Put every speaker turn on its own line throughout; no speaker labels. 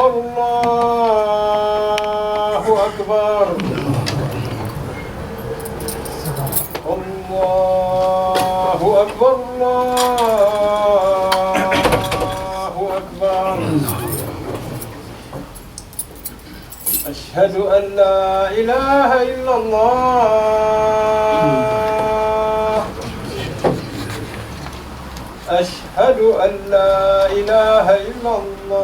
أكبر الله أكبر الله أكبر الله أكبر أشهد أن لا إله إلا الله أشهد أن لا إله إلا الله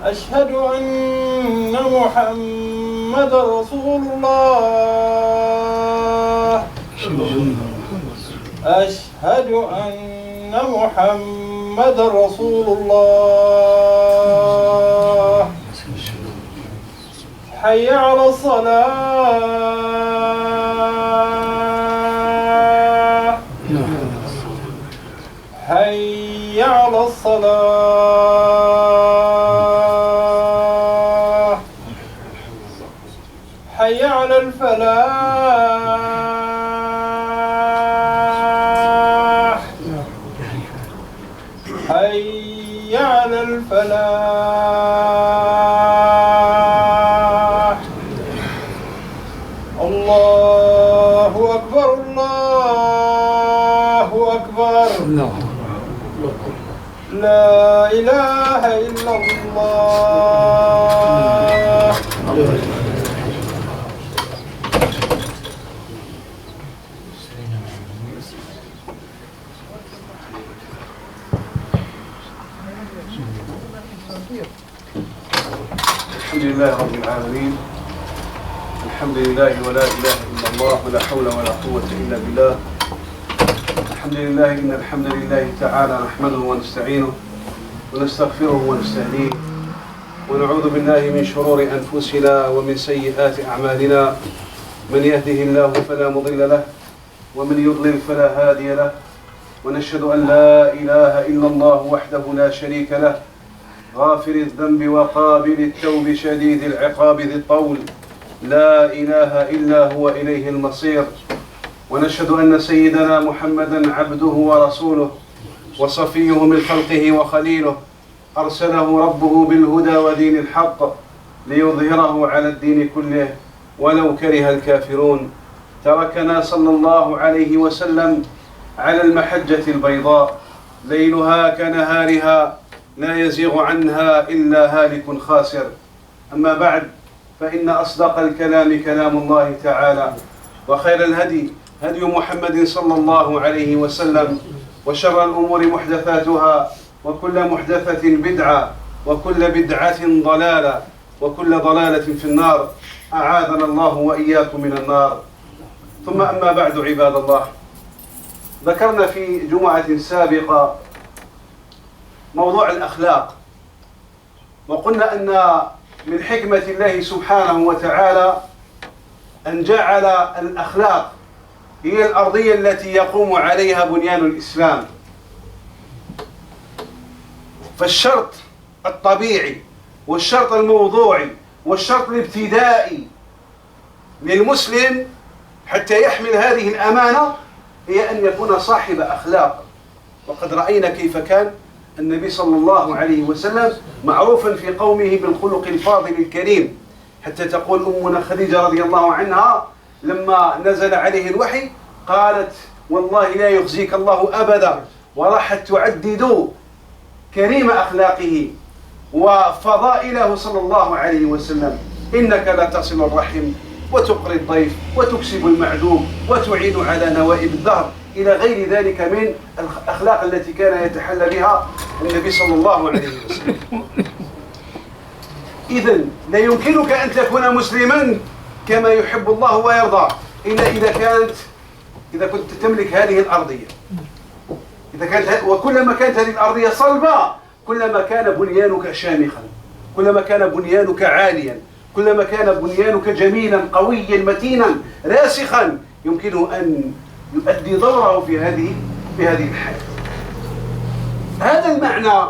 أشهد أن محمد رسول الله أشهد أن محمد رسول الله حي على الصلاة حي على الصلاة حي على الفلاح حي على الفلاح الله أكبر الله أكبر لا إله إلا الله
الحمد لله رب العالمين الحمد لله ولا إله إلا الله ولا حول ولا قوة إلا بالله الحمد لله إن الحمد لله تعالى نحمده ونستعينه ونستغفره ونستهديه ونعوذ بالله من شرور أنفسنا ومن سيئات أعمالنا من يهده الله فلا مضل له ومن يضلل فلا هادي له ونشهد أن لا إله إلا الله وحده لا شريك له غافر الذنب وقابل التوب شديد العقاب ذي الطول لا إله إلا هو إليه المصير ونشهد أن سيدنا محمدا عبده ورسوله وصفيه من خلقه وخليله أرسله ربه بالهدى ودين الحق ليظهره على الدين كله ولو كره الكافرون تركنا صلى الله عليه وسلم على المحجة البيضاء ليلها كنهارها لا يزيغ عنها إلا هالك خاسر أما بعد فإن أصدق الكلام كلام الله تعالى وخير الهدي هدي محمد صلى الله عليه وسلم وشر الأمور محدثاتها وكل محدثة بدعة وكل بدعة ضلالة وكل ضلالة في النار أعاذنا الله وإياكم من النار ثم أما بعد عباد الله ذكرنا في جمعة سابقة موضوع الأخلاق وقلنا أن من حكمة الله سبحانه وتعالى أن جعل الأخلاق هي الأرضية التي يقوم عليها بنيان الإسلام فالشرط الطبيعي والشرط الموضوعي والشرط الابتدائي للمسلم حتى يحمل هذه الأمانة هي أن يكون صاحب أخلاق وقد رأينا كيف كان النبي صلى الله عليه وسلم معروفا في قومه بالخلق الفاضل الكريم حتى تقول أمنا خديجة رضي الله عنها لما نزل عليه الوحي قالت والله لا يخزيك الله أبدا وراحت تعدد كريم أخلاقه وفضائله صلى الله عليه وسلم إنك لا تصل الرحم وتقري الضيف وتكسب المعدوم وتعين على نوائب الدهر إلى غير ذلك من الأخلاق التي كان يتحلى بها النبي صلى الله عليه وسلم. إذن لا يمكنك أن تكون مسلما كما يحب الله ويرضى إلا إذا كنت تملك هذه الأرضية. وكلما كانت هذه الأرضية صلبة كلما كان بنيانك شامخا، كلما كان بنيانك عاليا، كلما كان بنيانك جميلا قويا متينا راسخا يمكنه أن يؤدي دوره في هذه الحياة. هذا المعنى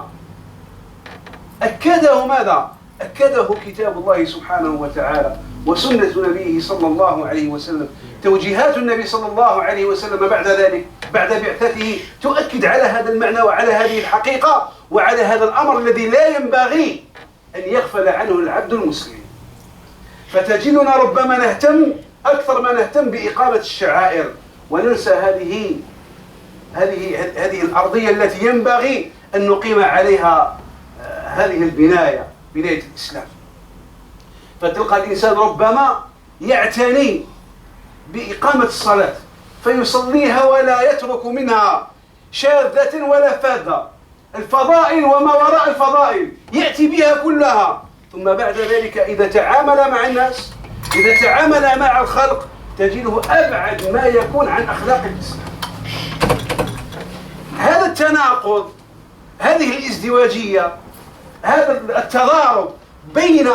أكده ماذا؟ أكده كتاب الله سبحانه وتعالى وسنة نبيه صلى الله عليه وسلم، توجيهات النبي صلى الله عليه وسلم بعد ذلك بعد بعثته تؤكد على هذا المعنى وعلى هذه الحقيقة وعلى هذا الأمر الذي لا ينبغي أن يغفل عنه العبد المسلم. فتجدنا ربما نهتم أكثر ما نهتم بإقامة الشعائر وننسى هذه الأرضية التي ينبغي أن نقيم عليها هذه البناية، بناية الإسلام. فتلقى الإنسان ربما يعتني بإقامة الصلاة فيصليها ولا يترك منها شاذة ولا فاذة، الفضائل وما وراء الفضائل يأتي بها كلها. ثم بعد ذلك إذا تعامل مع الناس، إذا تعامل مع الخلق، تجده أبعد ما يكون عن أخلاق الإسلام. هذا التناقض، هذه الازدواجية، هذا التضارب بين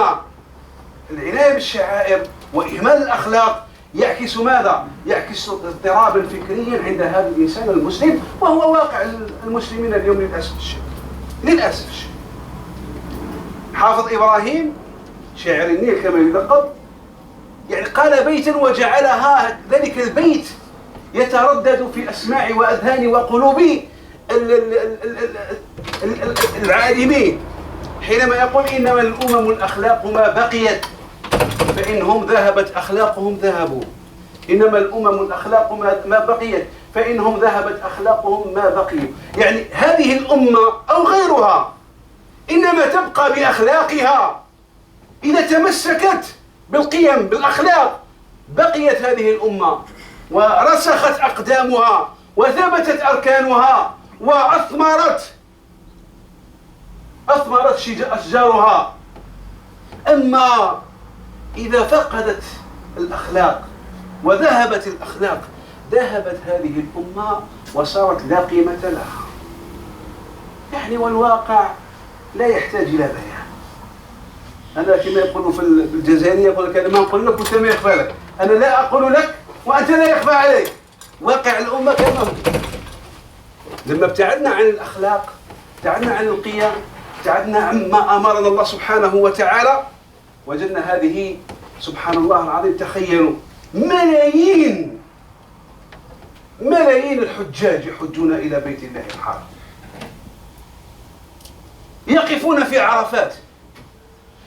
العناية بالشعائر وإهمال الأخلاق يعكس ماذا؟ يعكس اضطرابا فكريا عند هذا الإنسان المسلم، وهو واقع المسلمين اليوم للأسف الشديد. للأسف الشديد. حافظ إبراهيم شاعر النيل كما يلقب يعني قال بيتا وجعلها ذلك البيت يتردد في أسماع وأذهان وقلوب العالمين حينما يقول إنما الأمم الأخلاق ما بقيت فإنهم ذهبت أخلاقهم ذهبوا. إنما الأمم الأخلاق ما بقيت فإنهم ذهبت أخلاقهم ما بقيوا. يعني هذه الأمة أو غيرها إنما تبقى بأخلاقها إذا تمسكت بالقيم بالأخلاق. بقيت هذه الأمة ورسخت أقدامها وثبتت أركانها وأثمرت أشجارها. أما إذا فقدت الأخلاق وذهبت الأخلاق ذهبت هذه الأمة وصارت لا قيمة لها. يعني والواقع لا يحتاج إلى بيان. أنا كما يقولوا في الجزائرية يقول لك أنا ما نقول لك وأنت ما يخفى لك، أنا لا أقول لك وأنت لا يخفى عليك. واقع الأمة كما هو. لما ابتعدنا عن الأخلاق، ابتعدنا عن القيم، ابتعدنا عما أمرنا الله سبحانه وتعالى، وجدنا هذه سبحان الله العظيم. تخيلوا ملايين الحجاج يحجون إلى بيت الله الحرام، يقفون في عرفات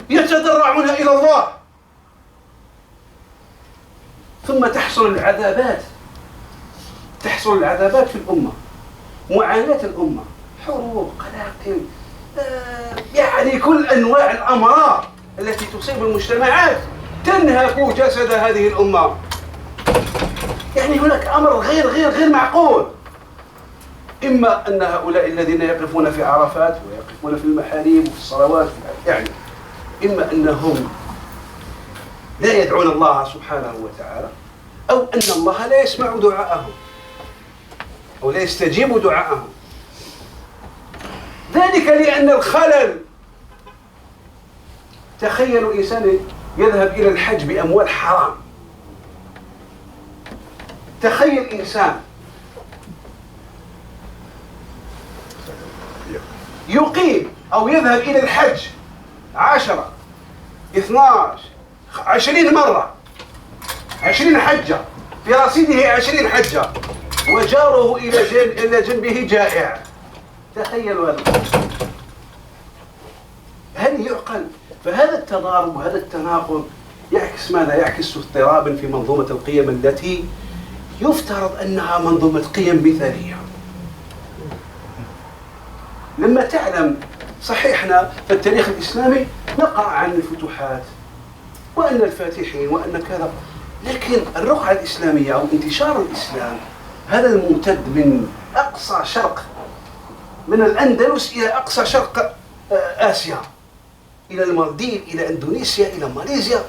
يتضرعون إلى الله، ثم تحصل العذابات في الأمة، معاناة الأمة، حروب، قلاقل، يعني كل أنواع الأمراض التي تصيب المجتمعات تنهك جسد هذه الأمة. يعني هناك أمر غير معقول. إما أن هؤلاء الذين يقفون في عرفات ويقفون في المحاريب وفي الصلوات يعني إما أنهم لا يدعون الله سبحانه وتعالى، أو أن الله لا يسمع دعاءهم أو لا يستجيب دعاءهم. ذلك لأن الخلل. تخيلوا إنسان يذهب إلى الحج بأموال حرام. تخيل إنسان يقيم أو يذهب إلى الحج 10 12 20 مرة، 20 حجة في رصيده 20 حجة، وجاره إلى جنبه جائع. تخيلوا هذا. هل يعقل؟ فهذا التضارب وهذا التناقض يعكس ماذا؟ يعكس اضطرابا في منظومة القيم التي يفترض أنها منظومة قيم مثالية. لما تعلم صحيحنا في التاريخ الإسلامي نقرأ عن الفتوحات وأن الفاتحين وأن كذا، لكن الرقعة الإسلامية أو انتشار الإسلام هذا الممتد من أقصى شرق، من الأندلس إلى أقصى شرق آسيا، إلى المالديف، إلى إندونيسيا، إلى ماليزيا.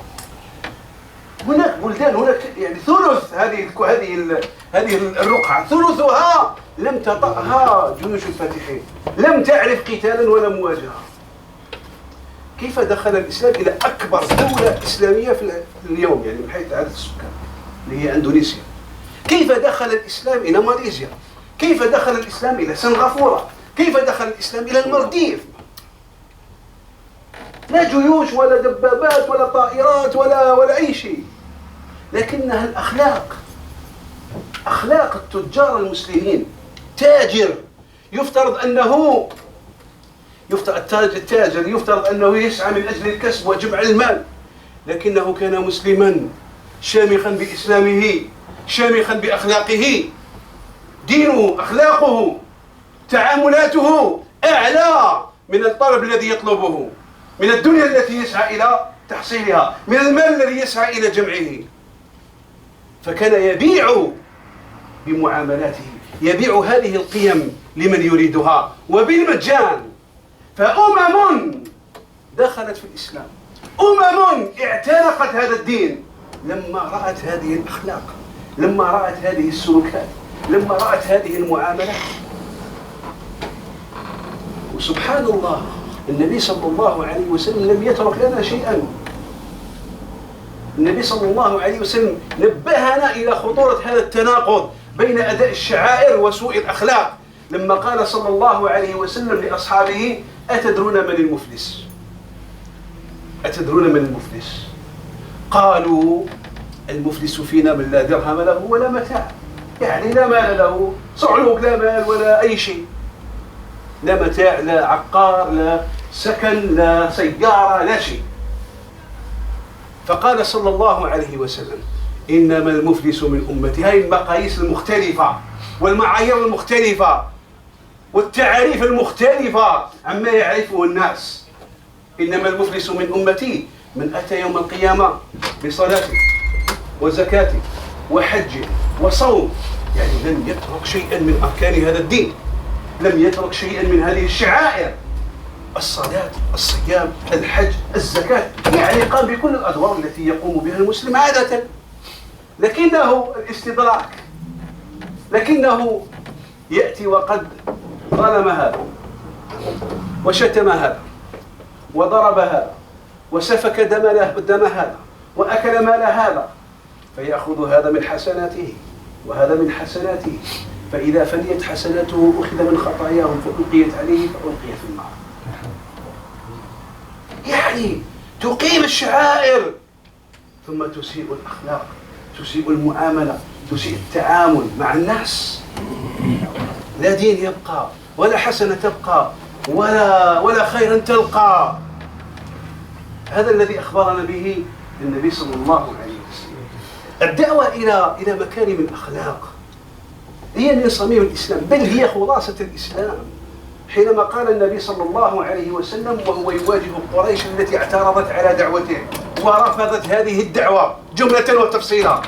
هناك بلدان، هناك يعني ثلث هذه الرقعة ثلثها لم تطأها جيوش الفاتحين، لم تعرف قتالا ولا مواجهة. كيف دخل الإسلام إلى أكبر دولة إسلامية في اليوم يعني من حيث عدد السكان اللي هي إندونيسيا؟ كيف دخل الإسلام إلى ماليزيا؟ كيف دخل الإسلام إلى سنغافورة؟ كيف دخل الإسلام إلى المالديف؟ لا جيوش ولا دبابات ولا طائرات ولا أي شيء، لكنها الأخلاق. أخلاق التجار المسلمين. تاجر يفترض أنه التاجر يفترض أنه يسعى من أجل الكسب وجمع المال، لكنه كان مسلما شامخا بإسلامه، شامخا بأخلاقه. دينه، أخلاقه، تعاملاته أعلى من الطلب الذي يطلبه، من الدنيا التي يسعى إلى تحصيلها، من المال الذي يسعى إلى جمعه. فكان يبيع بمعاملاته، يبيع هذه القيم لمن يريدها وبالمجان. فأمم دخلت في الإسلام، أمم اعتنقت هذا الدين لما رأت هذه الأخلاق، لما رأت هذه السلوكات، لما رأت هذه المعاملات. وسبحان الله، النبي صلى الله عليه وسلم لم يترك لنا شيئا. النبي صلى الله عليه وسلم نبهنا إلى خطورة هذا التناقض بين أداء الشعائر وسوء الأخلاق، لما قال صلى الله عليه وسلم لأصحابه: أتدرون من المفلس؟ أتدرون من المفلس؟ قالوا: المفلس فينا من لا درهم له ولا متاع، يعني لا مال له، صعلوك لا مال ولا أي شيء، لا متاع، لا عقار، لا سكن، لا سيارة، لا شيء. فقال صلى الله عليه وسلم: إنما المفلس من أمتي. هذه المقاييس المختلفة والمعايير المختلفة والتعاريف المختلفة عما يعرفه الناس. إنما المفلس من أمتي من أتى يوم القيامة بصلاة وزكاة وحج وصوم، يعني لم يترك شيئا من أركان هذا الدين، لم يترك شيئا من هذه الشعائر: الصلاة، الصيام، الحج، الزكاة، يعني قام بكل الأدوار التي يقوم بها المسلم عادة. لكنه الاستدراك، لكنه يأتي وقد ظلم هذا وشتم هذا وضرب هذا وسفك دم هذا وأكل مال هذا، فيأخذ هذا من حسناته وهذا من حسناته، فإذا فنيت حسناته أخذ من خطاياهم فألقيت عليه فألقي في النار. يعني تقيم الشعائر ثم تسيء الأخلاق، تسيء المعاملة، تسيء التعامل مع الناس. لا دين يبقى، ولا حسنة تبقى، ولا خيرا تلقى. هذا الذي أخبرنا به النبي صلى الله عليه وسلم. الدعوة إلى مكارم الأخلاق هي من صميم الإسلام، بل هي خلاصة الإسلام. حينما قال النبي صلى الله عليه وسلم وهو يواجه قريش التي اعترضت على دعوته ورفضت هذه الدعوة جملة وتفصيلا: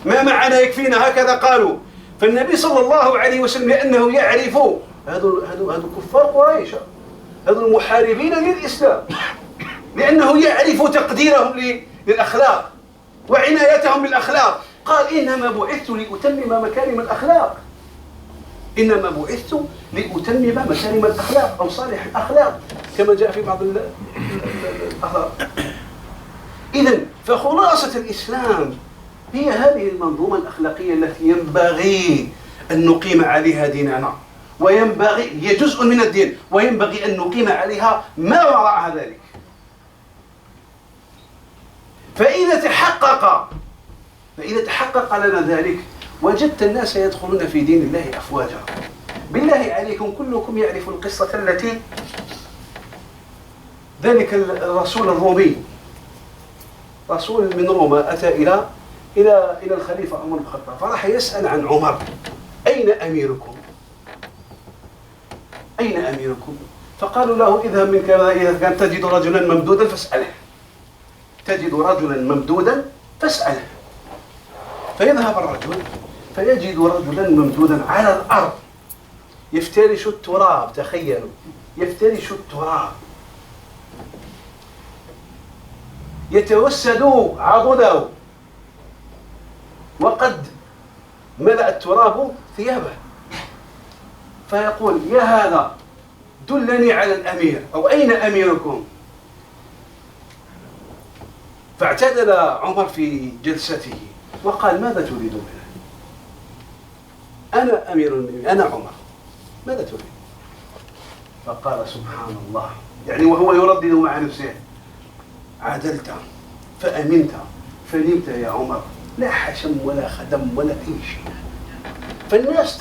ما معنا يكفينا، هكذا قالوا. فالنبي صلى الله عليه وسلم لأنه يعرف هذو كفار قريش، هذو المحاربين للإسلام، لأنه يعرف تقديرهم للأخلاق وعنايتهم بالأخلاق، قال: إنما بعثت لأتمم مكارم الأخلاق، إنما بعثت لأتمم مكارم الأخلاق أو صالح الأخلاق، كما جاء في بعض الأخلاق. إذن فخلاصة الإسلام هي هذه المنظومة الأخلاقية التي ينبغي أن نقيم عليها ديننا، وينبغي، هي جزء من الدين، وينبغي أن نقيم عليها ما وراء ذلك. فإذا تحقق لنا ذلك وجدت الناس يدخلون في دين الله أفواجا. بالله عليكم كلكم يعرف القصة التي ذلك الرسول الرومي، رسول من روما، أتى إلى الخليفة عمر بن الخطاب، فراح يسأل عن عمر: أين أميركم؟ أين أميركم؟ فقالوا له: اذهب من كذا، إذا كان تجد رجلا ممدودا فاسأله، تجد رجلا ممدودا فاسأله. فيذهب الرجل فيجد رجلا ممدودا على الأرض يفترش التراب، تخيلوا، يفترش التراب، يتوسد عضده، وقد ملأ التراب ثيابه. فيقول: يا هذا دلني على الأمير، أو أين أميركم؟ فاعتدل عمر في جلسته وقال: ماذا تريد منه؟ أنا أمير المؤمنين، أنا عمر، ماذا تريد؟ فقال: سبحان الله، يعني وهو يردد مع نفسه: عدلت فأمنت فنمت يا عمر، لا حشم ولا خدم ولا أي شيء. فالناس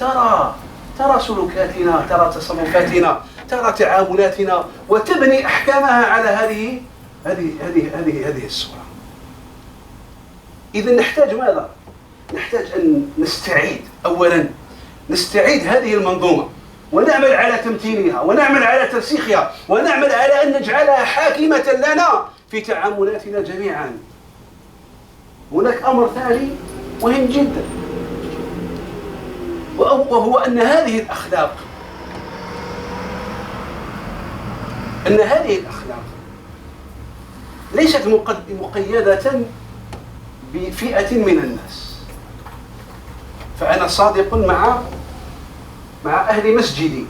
ترى سلوكاتنا، ترى تصرفاتنا، ترى تعاملاتنا، وتبني أحكامها على هذه الصورة. إذا نحتاج ماذا؟ نحتاج أن نستعيد هذه المنظومة، ونعمل على تمتينها، ونعمل على ترسيخها، ونعمل على أن نجعلها حاكمة لنا في تعاملاتنا جميعا. هناك أمر ثاني مهم جدا، وهو أن هذه الأخلاق ليست مقيدة بفئة من الناس. فأنا صادق مع أهل مسجدي،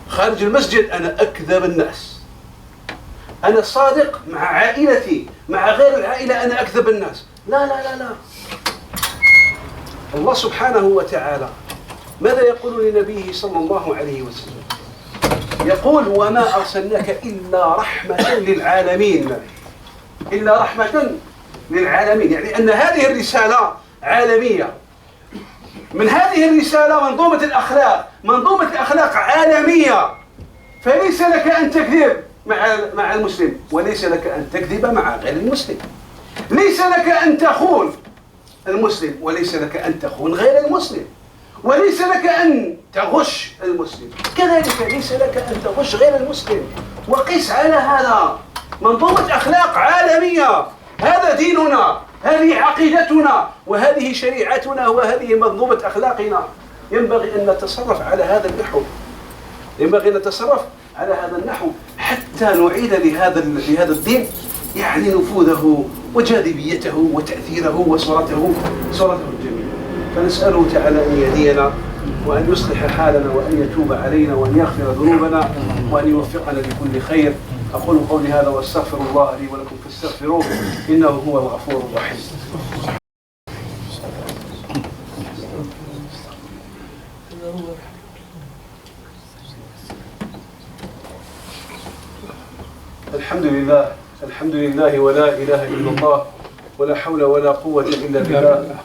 خارج المسجد أنا أكذب الناس. أنا صادق مع عائلتي، مع غير العائلة أنا أكذب الناس. لا لا لا لا. الله سبحانه وتعالى ماذا يقول لنبيه صلى الله عليه وسلم؟ يقول: وما أرسلناك إلا رحمة للعالمين. إلا رحمة للعالمين، يعني أن هذه الرسالة عالمية. من هذه الرسالة منظومة الأخلاق عالمية. فليس لك أن تكذب مع المسلم، وليس لك أن تكذب مع غير المسلم. ليس لك أن تخون المسلم، وليس لك أن تخون غير المسلم. وليس لك أن تغش المسلم، كذلك ليس لك أن تغش غير المسلم. وقس على هذا منظومة أخلاق عالمية. هذا ديننا، هذه عقيدتنا، وهذه شريعتنا، وهذه منظومة أخلاقنا. ينبغي أن نتصرف على هذا النحو، حتى نعيد لهذا الدين يعني نفوذه وجاذبيته وتأثيره وصورته الجميلة. فنسأله تعالى أن يهدينا، وأن يصلح حالنا، وأن يتوب علينا، وأن يغفر ذنوبنا، وأن يوفقنا لكل خير. أقول قولي هذا واستغفر الله لي ولكم فاستغفروه إنه هو الغفور الرحيم. الحمد لله ولا إله إلا الله، ولا حول ولا قوة إلا بالله.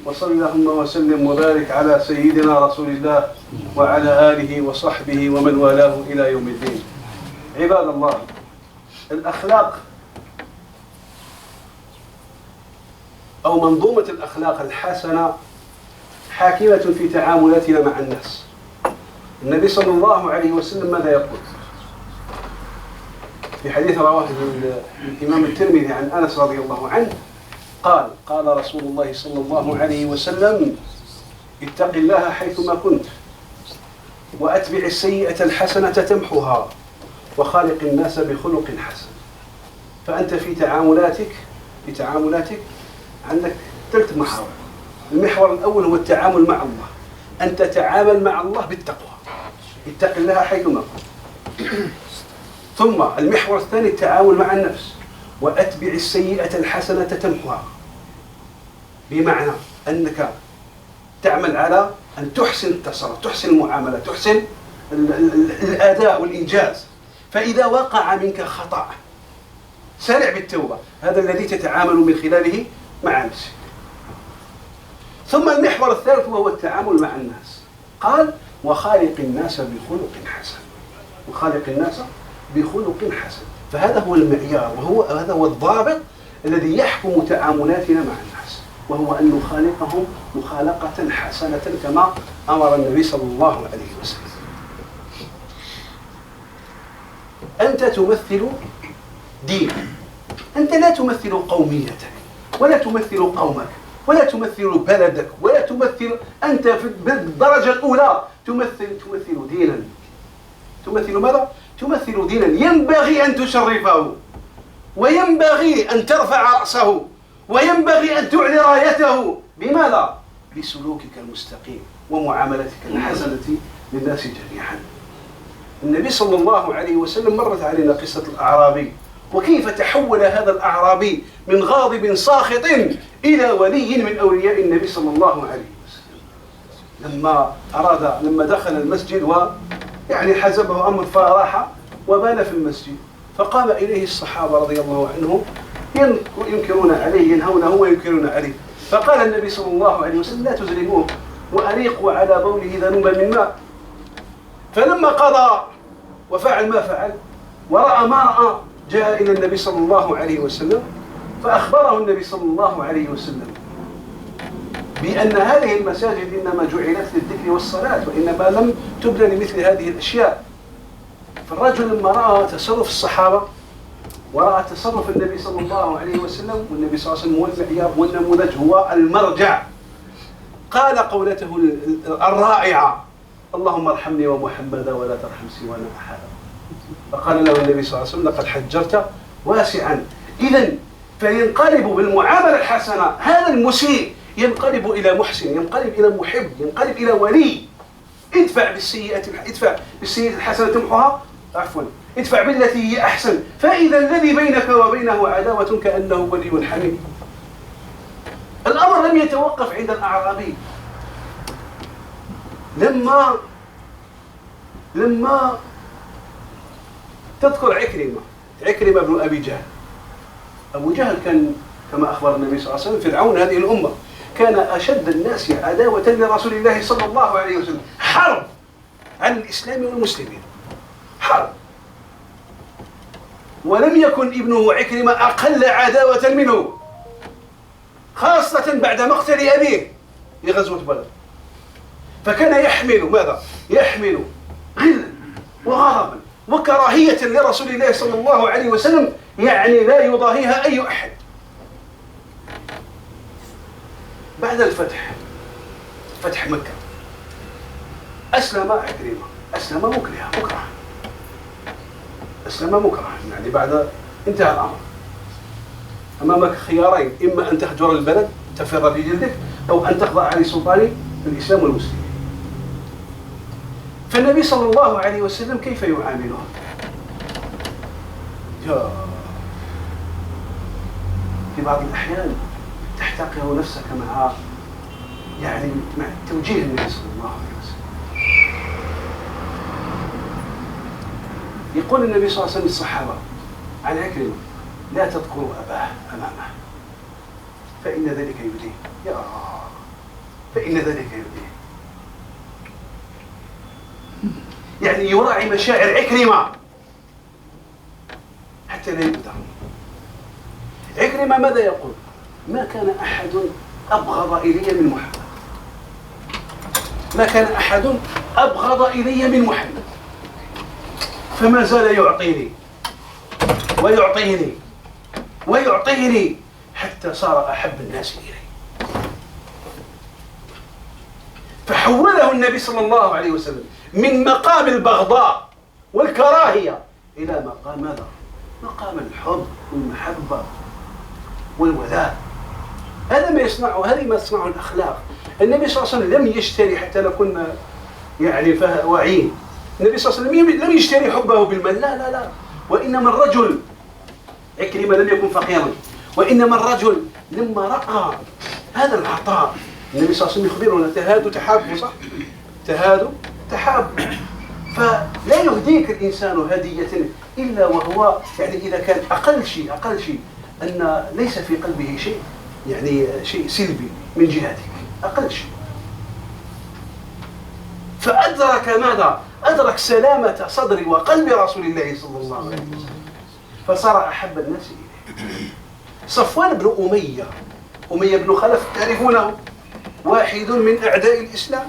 وصل اللهم وسلم وبارك على سيدنا رسول الله وعلى آله وصحبه ومن والاه إلى يوم الدين. عباد الله، الأخلاق أو منظومة الأخلاق الحسنة حاكمة في تعاملاتنا مع الناس. النبي صلى الله عليه وسلم ماذا يقول؟ في حديث رواه الإمام الترمذي عن أنس رضي الله عنه قال رسول الله صلى الله عليه وسلم: اتق الله حيثما كنت، وأتبع السيئة الحسنة تمحها، وخالق الناس بخلق حسن. فأنت في تعاملاتك عندك 3 محاور. المحور الأول هو التعامل مع الله، أن تتعامل مع الله بالتقوى، اتق الله حيثما كنت. ثم المحور الثاني التعامل مع النفس، وأتبع السيئة الحسنة تمحها، بمعنى أنك تعمل على أن تحسن التصرف، تحسن المعاملة، تحسن الأداء والإنجاز. فإذا وقع منك خطأ سارع بالتوبة، هذا الذي تتعامل من خلاله مع نفسك. ثم المحور الثالث وهو التعامل مع الناس، قال: وخالق الناس بخلق حسن، وخالق الناس بخلق حسن. فهذا هو المعيار، هذا هو الضابط الذي يحكم تعاملاتنا مع الناس، وهو أن نخالقهم مخالقة حسنة كما أمر النبي صلى الله عليه وسلم. أنت تمثل دين، أنت لا تمثل قومية، ولا تمثل قومك، ولا تمثل بلدك، ولا تمثل، أنت بالدرجة الأولى تمثل دينا. تمثل ماذا؟ تمثل دينا ينبغي أن تشرفه، وينبغي أن ترفع رأسه، وينبغي أن تعلي رايته. بماذا؟ بسلوكك المستقيم ومعاملتك الحسنة للناس جميعا. النبي صلى الله عليه وسلم مرت علينا قصة الأعرابي، وكيف تحول هذا الأعرابي من غاضب ساخط إلى ولي من أولياء النبي صلى الله عليه وسلم. لما دخل المسجد ويعني حزبه أمر فراح وبال في المسجد، فقام إليه الصحابة رضي الله عنهم ينكرون عليه، ينهونه وينكرون عليه. فقال النبي صلى الله عليه وسلم: لا تزرموه وأريقوا على بوله ذنوبا من ماء. فلما قضى وفعل ما فعل ورأى ما رأى جاء إلى النبي صلى الله عليه وسلم فأخبره النبي صلى الله عليه وسلم بأن هذه المساجد إنما جعلت للذكر والصلاة وإنما لم تبنى لمثل هذه الأشياء. فالرجل لما رأى تصرف الصحابة ورأى تصرف النبي صلى الله عليه وسلم، والنبي صلى الله عليه وسلم هو المعيار والنموذج، هو المرجع، قال قولته الرائعة: اللهم ارحمني ومحمدا ولا ترحم سوانا أحدا. فقال له النبي صلى الله عليه وسلم: لقد حجرت واسعا. إذن فينقلب بالمعاملة الحسنة هذا المسيء ينقلب إلى محسن، ينقلب إلى محب، ينقلب إلى ولي. ادفع بالسيئة الحسنة تمحها، عفوا ادفع بالتي هي أحسن، فإذا الذي بينك وبينه عداوة كأنه ولي حميم. الأمر لم يتوقف عند الأعرابي. لما تذكر عكرمة بن أبي جهل. أبو جهل كان كما أخبر النبي صلى الله عليه وسلم فرعون هذه الأمة، كان أشد الناس عداوة لرسول الله صلى الله عليه وسلم، حرب عن الإسلام والمسلمين، حرب. ولم يكن ابنه عكرمة أقل عداوة منه، خاصة بعد مقتل أبيه في غزوة بدر. فكان يحمل ماذا؟ يحمل غلا وغضبا وكراهية لرسول الله صلى الله عليه وسلم، يعني لا يضاهيها أي أحد. بعد فتح مكة، أسلم عكرمة، أسلم مكرها، أسلم مكرها، يعني بعد انتهى الأمر. أمامك خيارين: إما أن تهجر البلد تفر بجلدك، أو أن تخضع لسلطان الإسلام والمسلمين. فالنبي صلى الله عليه وسلم كيف يعاملها؟ في بعض الأحيان تحتقر نفسك مع توجيه النبي صلى الله عليه وسلم. يقول النبي صلى الله عليه وسلم للصحابة عن عكرمة: لا تذكروا أباه أمامه فإن ذلك يؤذيه، فإن ذلك يؤذيه. يعني يراعي مشاعر عكرمة حتى لا يؤذى. عكرمة ماذا يقول؟ ما كان أحد أبغض إلي من محمد، ما كان أحد أبغض إلي من محمد، فما زال يعطيني ويعطيني حتى صار أحب الناس إلي. فحوله النبي صلى الله عليه وسلم من مقام البغضاء والكراهية إلى مقام ماذا؟ مقام الحب والمحبة والولاء. هذا ما يصنعه الأخلاق. النبي صلى الله عليه وسلم لم يشتري، حتى نكون واعين، النبي صلى الله عليه وسلم لم يشتري حبه بالمال، لا، وإنما الرجل عكرمة لم يكن فقيرا، وإنما الرجل لما رأى هذا العطاء، النبي صلى الله عليه وسلم يخبرنا: تهادوا تحابوا، صح؟ تهادوا تحابوا. فلا يهديك الإنسان هدية إلا وهو إذا كان أقل شيء أن ليس في قلبه شيء شيء سلبي من جهتك، أقل شيء. فأدرك ماذا؟ أدرك سلامة صدر وقلب رسول الله صلى الله عليه وسلم، فصار أحب الناس إليه. صفوان بن أمية بن خلف تعرفونه، واحد من أعداء الإسلام،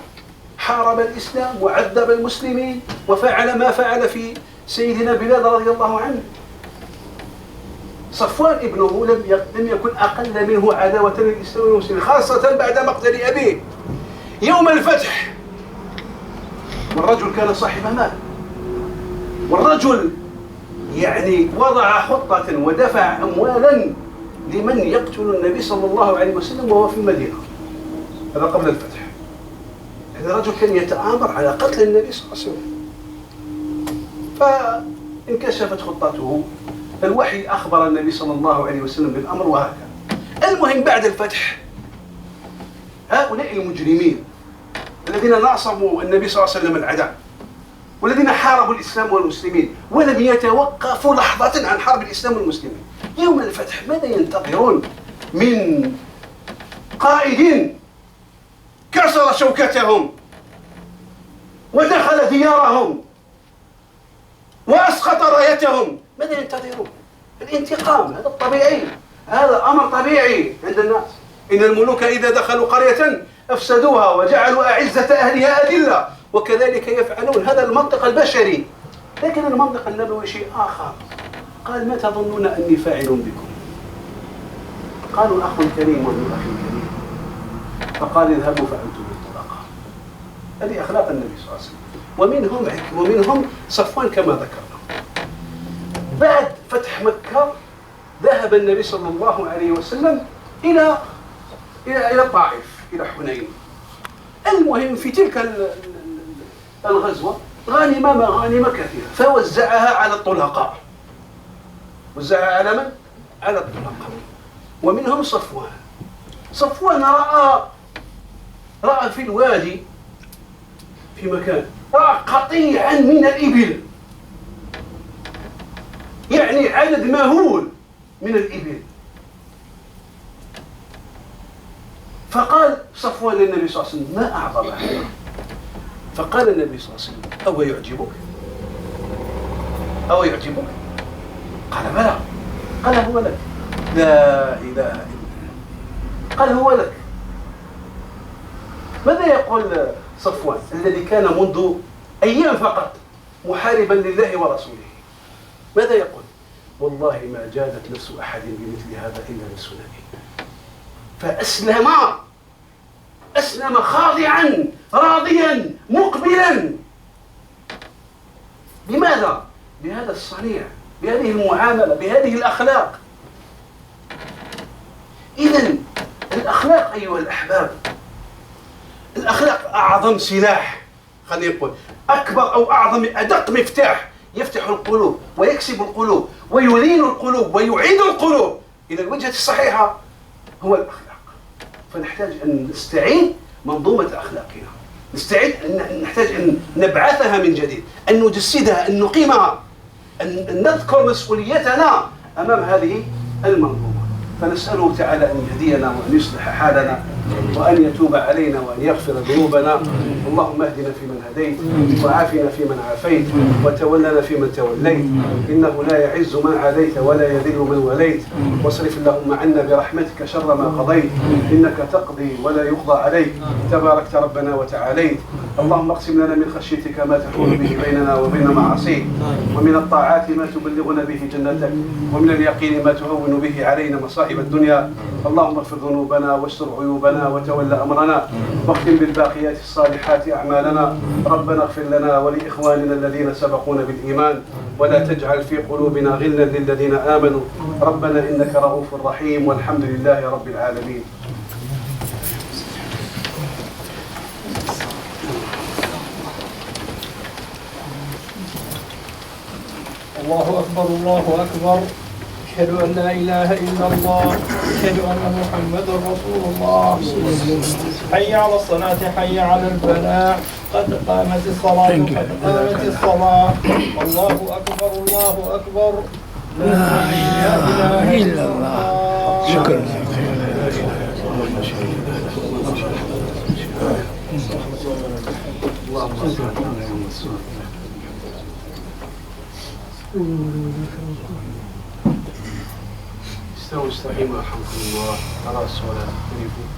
حارب الإسلام وعذب المسلمين وفعل ما فعل في سيدنا بلال رضي الله عنه. صفوان ابنه لم يكن أقل منه عداوة للإسلام والمسلمين، خاصة بعد مقتل أبيه يوم الفتح. والرجل كان صاحب مال، والرجل وضع خطة ودفع أموالا لمن يقتل النبي صلى الله عليه وسلم وهو في المدينة. هذا قبل الفتح. هذا الرجل كان يتآمر على قتل النبي صلى الله عليه وسلم. فانكشفت خطته، الوحي أخبر النبي صلى الله عليه وسلم بالأمر، وهكذا. المهم بعد الفتح هؤلاء المجرمين الذين ناصبوا النبي صلى الله عليه وسلم العداء، والذين حاربوا الإسلام والمسلمين ولم يتوقفوا لحظة عن حرب الإسلام والمسلمين، يوم الفتح ماذا ينتظرون من قائد كسر شوكتهم ودخل ديارهم وأسقط رايتهم. ماذا ينتظرون؟ الانتقام، هذا الطبيعي، هذا أمر طبيعي عند الناس. إن الملوك إذا دخلوا قرية أفسدوها وجعلوا أعزة أهلها أذلة، وكذلك يفعلون. هذا المنطق البشري. لكن المنطق النبوي شيء آخر. قال: ما تظنون أني فاعل بكم؟ قالوا: أخ كريم وابن أخ كريم. فقال: اذهبوا فأنتم الطلقاء. هذه أخلاق النبي صلى الله عليه وسلم. ومنهم صفوان كما ذكرنا. بعد فتح مكة ذهب النبي صلى الله عليه وسلم إلى الطائف، إلى حنين. المهم في تلك الغزوة غنم مغانم كثيرة فوزعها على الطلقاء. وزعها على من؟ على الطلقاء. ومنهم صفوان. صفوان رأى في الوادي في مكان رأى قطيعا من الإبل، يعني عدد مهول من الإبل. فقال صفوان للنبي صلى الله عليه وسلم: ما أعظم هذا؟ فقال النبي صلى الله عليه وسلم: أو يعجبك؟ أو يعجبك؟ قال: بلى. قال: هو لك. لا إله إلا الله. قال: هو لك. ماذا يقول صفوان الذي كان منذ أيام فقط محاربا لله ورسوله؟ ماذا يقول؟ والله ما جادت نفس أحد بمثل هذا إلا نفسنا. فأسلم خاضعا راضيا مقبلا. بماذا؟ بهذا الصنيع، بهذه المعاملة، بهذه الأخلاق. إذن الأخلاق أيها الأحباب، الأخلاق أعظم سلاح، خلينا نقول أكبر أو أعظم أدق مفتاح يفتح القلوب ويكسب القلوب ويلين القلوب ويعيد القلوب إلى الوجهة الصحيحة، هو الأخلاق. فنحتاج أن نستعيد منظومة أخلاقنا، نحتاج أن نبعثها من جديد، أن نجسدها، أن نقيمها، أن نذكر مسؤوليتنا أمام هذه المنظومة. فنسأله تعالى أن يهدينا وأن يصلح حالنا وأن يتوب علينا وأن يغفر ذنوبنا. اللهم اهدنا فيمن هديت وعافنا فيمن عافيت وتولنا فيمن توليت. إنه لا يعز من عاديت ولا يذل من وليت. واصرف اللهم عنا برحمتك شر ما قضيت، إنك تقضي ولا يقضى عليك، تباركت ربنا وتعاليت. اللهم اقسم لنا من خشيتك ما تحول به بيننا وبين معاصيك، ومن الطاعات ما تبلغنا به جنتك، ومن اليقين ما تهون به علينا مصائب الدنيا. اللهم اغفر ذنوبنا واستر عيوبنا وتولى أمرنا، واختم بالباقيات الصالحات أعمالنا. ربنا اغفر لنا ولإخواننا الذين سبقونا بالإيمان، ولا تجعل في قلوبنا غلا للذين آمنوا. ربنا إنك رؤوف رحيم، والحمد لله رب العالمين.
الله أكبر الله أكبر. أشهد أن لا إله إلا الله، أشهد أن محمدا رسول الله. حي على الصلاة، حي على الفلاح، قد قامت الصلاة، قد قامت الصلاة. الله أكبر الله أكبر. لا إله إلا الله.
شكرا.
استووا استقيموا رحمكم الله على الصلاة. اختلفوا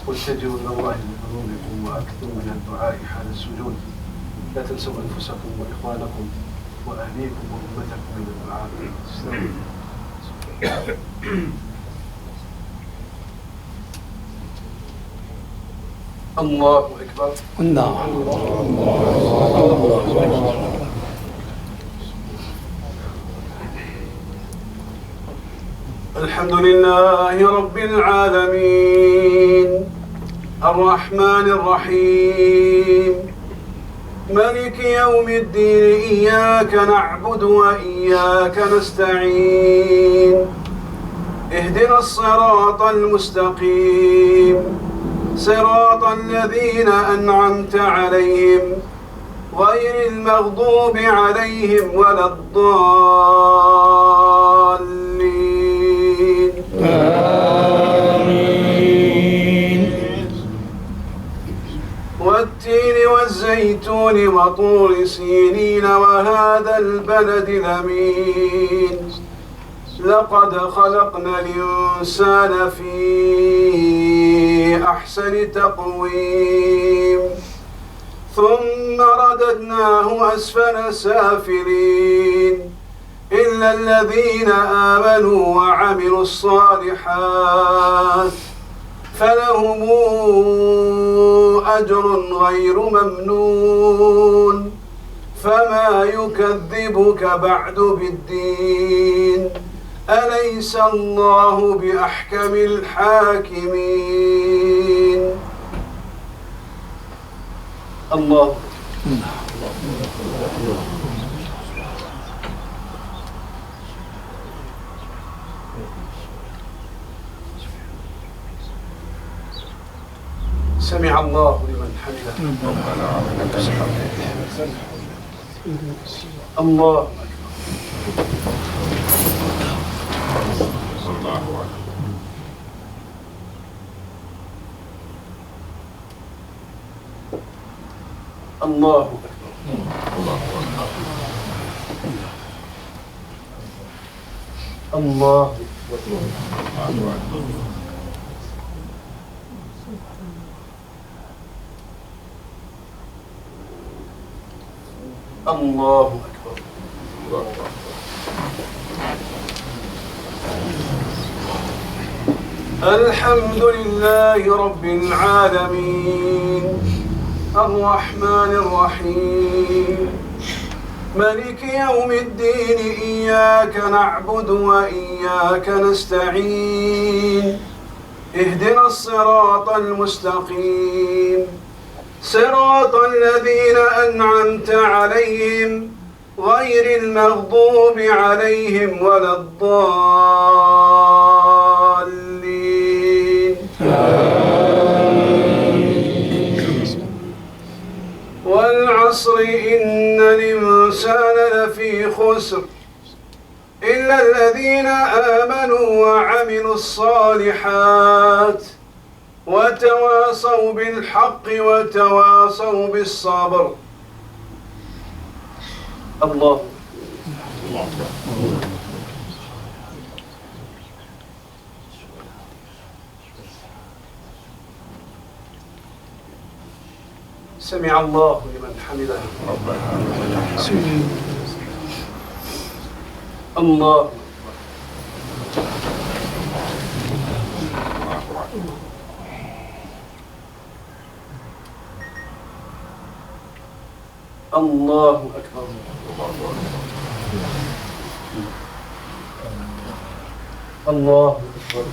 واتجهوا إلى الله بذنوبكم وأكثروا من الدعاء حال السجود. لا تنسوا أنفسكم وإخوانكم وأهليكم وأمتكم من الدعاء. الله أكبر. الحمد لله رب العالمين الرحمن الرحيم مالك يوم الدين. إياك نعبد وإياك نستعين. اهدنا الصراط المستقيم، صراط الذين أنعمت عليهم غير المغضوب عليهم ولا الضالين. آمين. والتين والزيتون وطور سينين وهذا البلد الأمين لقد خلقنا الإنسان في أحسن تقويم ثم رددناه أسفل سافلين إلا الذين آمنوا وعملوا الصالحات فلهم أجر غير ممنون فما يكذبك بعد بالدين أليس الله بأحكم الحاكمين. الله سمع الله لمن حمده. الله الله الله الله أكبر. الحمد لله رب العالمين الرحمن الرحيم ملك يوم الدين إياك نعبد وإياك نستعين اهدنا الصراط المستقيم صراط الذين أنعمت عليهم غير المغضوب عليهم ولا الضالين. والعصر إن الإنسان لفي خسر إلا الذين آمنوا وعملوا الصالحات وتواصوا بالحق وتواصوا بالصبر. الله سمع الله لمن حمده. الله الله أكبر. الله أكبر.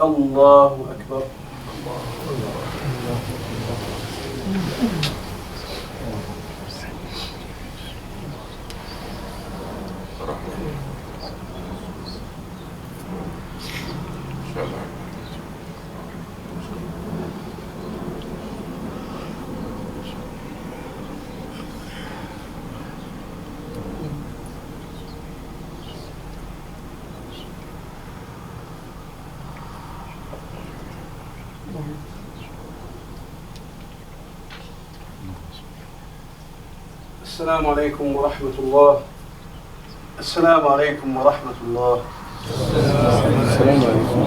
الله أكبر. السلام عليكم ورحمة الله. السلام عليكم ورحمة الله. السلام عليكم.